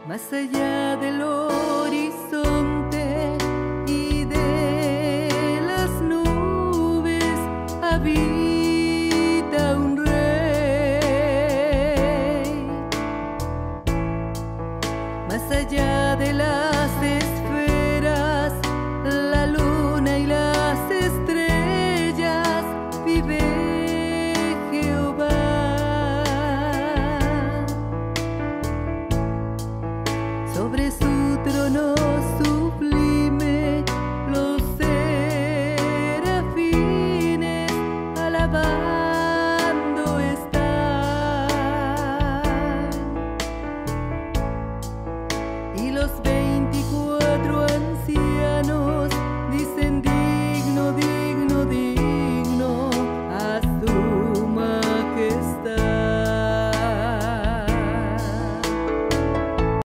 Más allá del horizonte y de las nubes habita un rey. Más allá de las esferas, la luna y las estrellas, vive Jehová. Sobre su trono sublime los serafines alabando están, y los